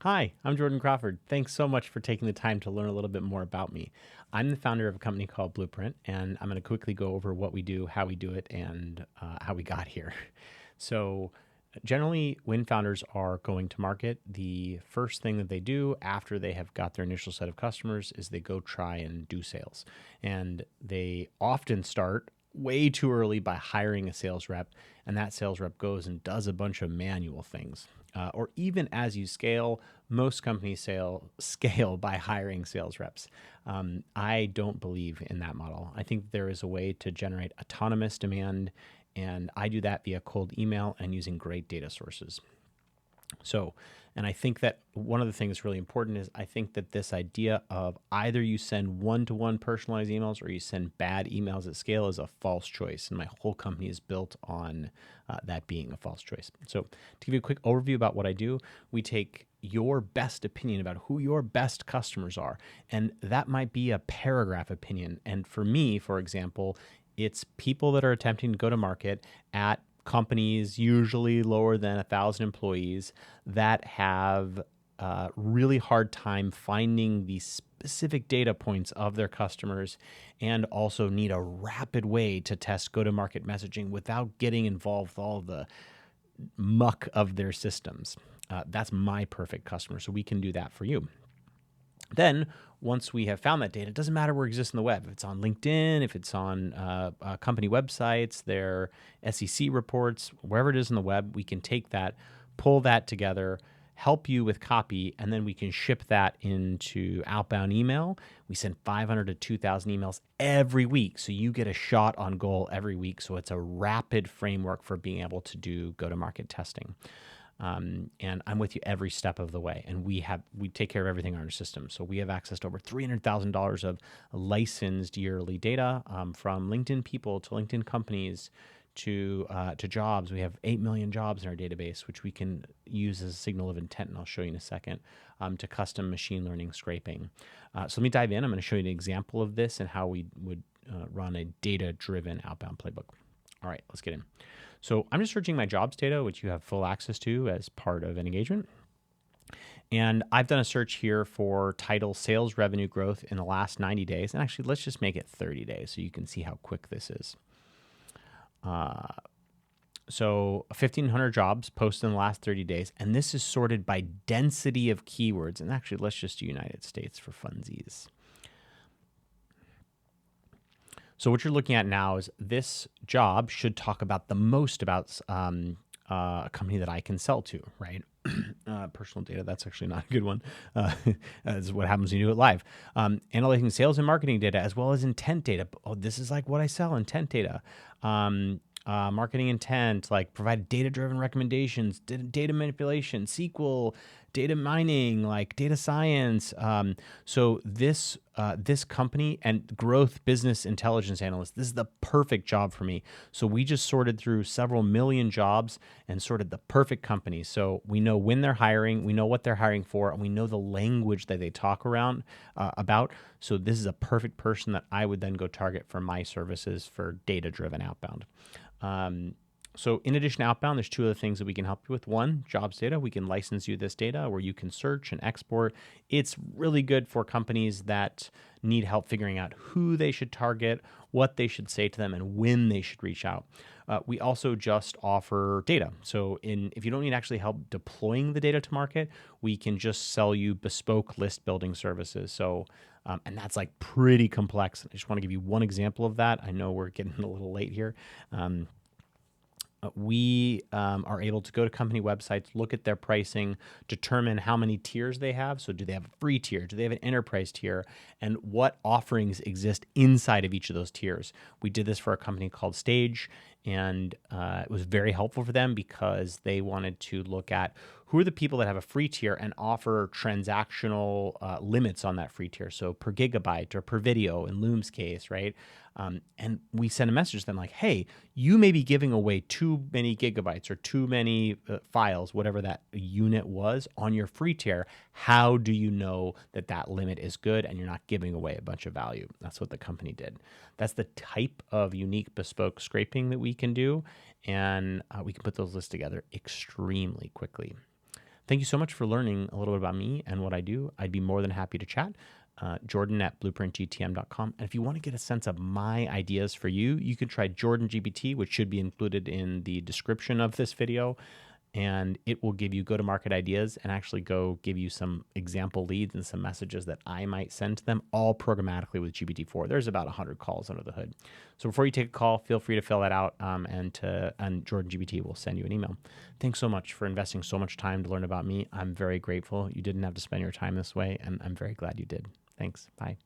Hi, I'm Jordan Crawford. Thanks so much for taking the time to learn a little bit more about me. I'm the founder of a company called Blueprint, and I'm going to quickly go over what we do, how we do it, and how we got here. So, generally, when founders are going to market, the first thing that they do after they have got their initial set of customers is they go try and do sales. And they often start way too early by hiring a sales rep, and that sales rep goes and does a bunch of manual things. Or even as you scale, most companies scale by hiring sales reps. I don't believe in that model. I think there is a way to generate autonomous demand, and I do that via cold email and using great data sources. So, and I think that one of the things really important is I think that this idea of either you send one-to-one personalized emails or you send bad emails at scale is a false choice. And my whole company is built on that being a false choice. So, to give you a quick overview about what I do, we take your best opinion about who your best customers are. And that might be a paragraph opinion. And for me, for example, it's people that are attempting to go to market at companies usually lower than 1,000 employees that have a really hard time finding the specific data points of their customers and also need a rapid way to test go-to-market messaging without getting involved with all the muck of their systems. That's my perfect customer, so we can do that for you. Then, once we have found that data, it doesn't matter where it exists in the web. If it's on LinkedIn, if it's on company websites, their SEC reports, wherever it is in the web, we can take that, pull that together, help you with copy, and then we can ship that into outbound email. We send 500 to 2,000 emails every week. So you get a shot on goal every week. So it's a rapid framework for being able to do go-to-market testing. And I'm with you every step of the way. And we take care of everything on our system. So we have access to over $300,000 of licensed yearly data from LinkedIn people to LinkedIn companies to jobs. We have 8 million jobs in our database, which we can use as a signal of intent, and I'll show you in a second, to custom machine learning scraping. So let me dive in. I'm going to show you an example of this and how we would run a data-driven outbound playbook. All right, let's get in. So I'm just searching my jobs data, which you have full access to as part of an engagement. And I've done a search here for title sales revenue growth in the last 90 days. And actually, let's just make it 30 days so you can see how quick this is. So 1,500 jobs posted in the last 30 days. And this is sorted by density of keywords. And actually, let's just do United States for funsies. So what you're looking at now is this job should talk about the most about a company that I can sell to, right? Personal data, that's actually not a good one. That's what happens when you do it live. Analyzing sales and marketing data as well as intent data. Oh, this is like what I sell, intent data. Marketing intent, like provide data-driven recommendations, data manipulation, SQL, data mining, like data science. So this company and growth business intelligence analyst, this is the perfect job for me. So we just sorted through several million jobs and sorted the perfect companies. So we know when they're hiring, we know what they're hiring for, and we know the language that they talk around about. So this is a perfect person that I would then go target for my services for data-driven outbound. So in addition to outbound, there's two other things that we can help you with. One, jobs data. We can license you this data where you can search and export. It's really good for companies that need help figuring out who they should target, what they should say to them, and when they should reach out. We also just offer data. So if you don't need actually help deploying the data to market, we can just sell you bespoke list building services. So and that's like pretty complex. I just want to give you one example of that. I know we're getting a little late here. We are able to go to company websites, look at their pricing, determine how many tiers they have. So do they have a free tier? Do they have an enterprise tier? And what offerings exist inside of each of those tiers? We did this for a company called Stage, and it was very helpful for them because they wanted to look at who are the people that have a free tier and offer transactional limits on that free tier. So per gigabyte or per video in Loom's case, right? And we sent a message to them like, hey, you may be giving away too many gigabytes or too many files, whatever that unit was on your free tier. How do you know that that limit is good and you're not giving away a bunch of value? That's what the company did. That's the type of unique bespoke scraping that we can do. And we can put those lists together extremely quickly. Thank you so much for learning a little bit about me and what I do. I'd be more than happy to chat. Jordan at blueprintgtm.com. And if you want to get a sense of my ideas for you, you can try JordanGPT, which should be included in the description of this video. And it will give you go-to-market ideas and actually go give you some example leads and some messages that I might send to them, all programmatically with GPT-4. There's about 100 calls under the hood. So before you take a call, feel free to fill that out, and JordanGPT will send you an email. Thanks so much for investing so much time to learn about me. I'm very grateful. You didn't have to spend your time this way, and I'm very glad you did. Thanks. Bye.